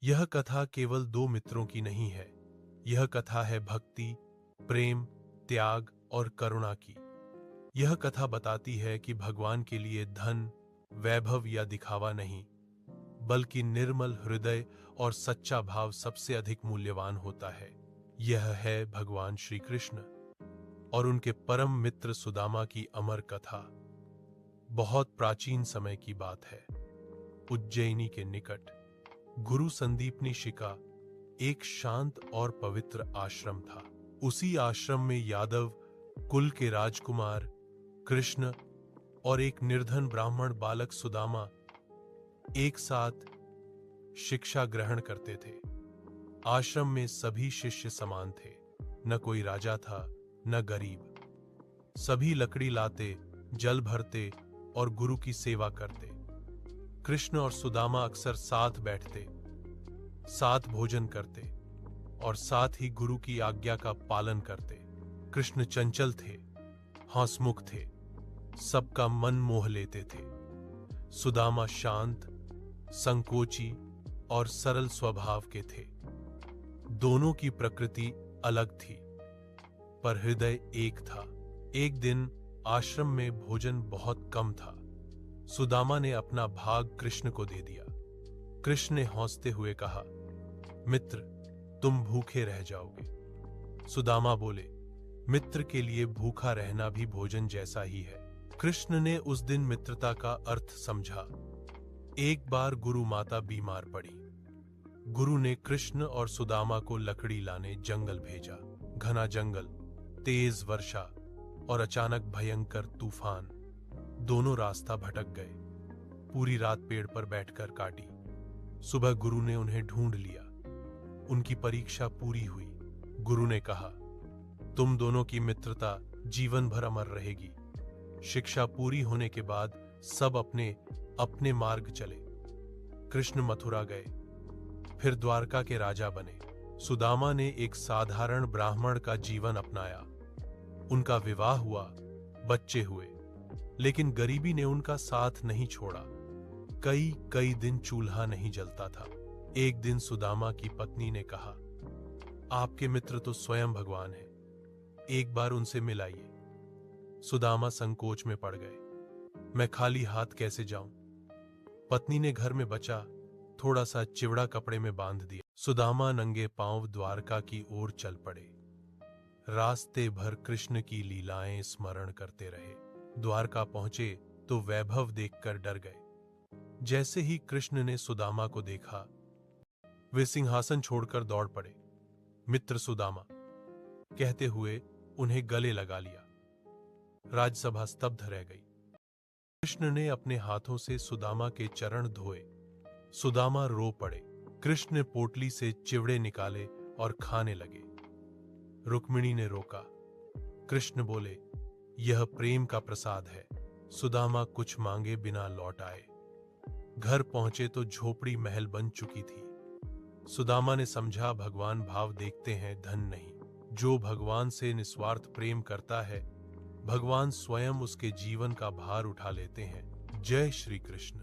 यह कथा केवल दो मित्रों की नहीं है। यह कथा है भक्ति, प्रेम, त्याग और करुणा की। यह कथा बताती है कि भगवान के लिए धन, वैभव या दिखावा नहीं, बल्कि निर्मल हृदय और सच्चा भाव सबसे अधिक मूल्यवान होता है। यह है भगवान श्री कृष्ण और उनके परम मित्र सुदामा की अमर कथा। बहुत प्राचीन समय की बात है। उज्जैनी के निकट गुरु संदीपनी शिका एक शांत और पवित्र आश्रम था। उसी आश्रम में यादव कुल के राजकुमार कृष्ण और एक निर्धन ब्राह्मण बालक सुदामा एक साथ शिक्षा ग्रहण करते थे। आश्रम में सभी शिष्य समान थे, न कोई राजा था न गरीब। सभी लकड़ी लाते, जल भरते और गुरु की सेवा करते। कृष्ण और सुदामा अक्सर साथ बैठते, साथ भोजन करते और साथ ही गुरु की आज्ञा का पालन करते। कृष्ण चंचल थे, हंसमुख थे, सबका मन मोह लेते थे। सुदामा शांत, संकोची और सरल स्वभाव के थे। दोनों की प्रकृति अलग थी, पर हृदय एक था। एक दिन आश्रम में भोजन बहुत कम था। सुदामा ने अपना भाग कृष्ण को दे दिया। कृष्ण ने हंसते हुए कहा, मित्र, तुम भूखे रह जाओगे। सुदामा बोले, मित्र के लिए भूखा रहना भी भोजन जैसा ही है। कृष्ण ने उस दिन मित्रता का अर्थ समझा। एक बार गुरु माता बीमार पड़ी। गुरु ने कृष्ण और सुदामा को लकड़ी लाने जंगल भेजा। घना जंगल, तेज वर्षा और अचानक भयंकर तूफान, दोनों रास्ता भटक गए। पूरी रात पेड़ पर बैठकर काटी। सुबह गुरु ने उन्हें ढूंढ लिया। उनकी परीक्षा पूरी हुई। गुरु ने कहा, तुम दोनों की मित्रता जीवन भर अमर रहेगी। शिक्षा पूरी होने के बाद सब अपने अपने मार्ग चले। कृष्ण मथुरा गए, फिर द्वारका के राजा बने। सुदामा ने एक साधारण ब्राह्मण का जीवन अपनाया। उनका विवाह हुआ, बच्चे हुए, लेकिन गरीबी ने उनका साथ नहीं छोड़ा। कई कई दिन चूल्हा नहीं जलता था। एक दिन सुदामा की पत्नी ने कहा, आपके मित्र तो स्वयं भगवान हैं, एक बार उनसे मिलाइए। सुदामा संकोच में पड़ गए। मैं खाली हाथ कैसे जाऊं? पत्नी ने घर में बचा थोड़ा सा चिवड़ा कपड़े में बांध दिया। सुदामा नंगे पांव द्वारका की ओर चल पड़े। रास्ते भर कृष्ण की लीलाएं स्मरण करते रहे। द्वारका पहुंचे तो वैभव देखकर डर गए। जैसे ही कृष्ण ने सुदामा को देखा, वे सिंहासन छोड़कर दौड़ पड़े। मित्र सुदामा कहते हुए उन्हें गले लगा लिया। राजसभा स्तब्ध रह गई। कृष्ण ने अपने हाथों से सुदामा के चरण धोए। सुदामा रो पड़े। कृष्ण ने पोटली से चिवड़े निकाले और खाने लगे। रुक्मिणी ने रोका। कृष्ण बोले, यह प्रेम का प्रसाद है। सुदामा कुछ मांगे बिना लौट आए। घर पहुंचे तो झोपड़ी महल बन चुकी थी। सुदामा ने समझा, भगवान भाव देखते हैं, धन नहीं। जो भगवान से निस्वार्थ प्रेम करता है, भगवान स्वयं उसके जीवन का भार उठा लेते हैं। जय श्री कृष्ण।